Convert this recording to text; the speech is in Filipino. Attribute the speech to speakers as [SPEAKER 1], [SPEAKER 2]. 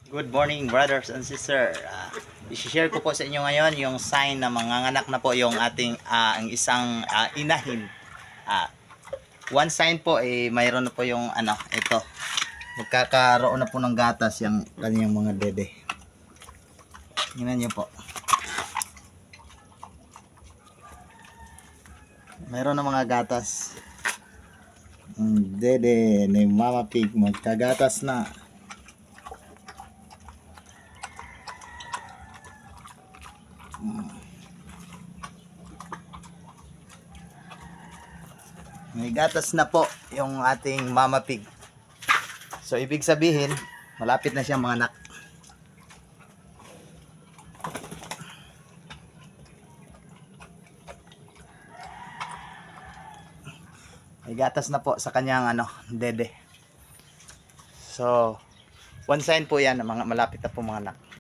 [SPEAKER 1] Good morning brothers and sisters. I-share ko po sa inyo ngayon yung sign na manganganak na po yung ating ang isang inahin. One sign po mayroon na po yung ito. Magkakaroon na po ng gatas yung kanyang mga dede. Tingnan niyo po. Mayroon na mga gatas. Dede ni Mama Pig magkagatas na. May gatas na po yung ating Mama Pig. So ibig sabihin, malapit na siyang manganak. May gatas na po sa kanyang dede. So, one sign po yan na malapit na po manganak.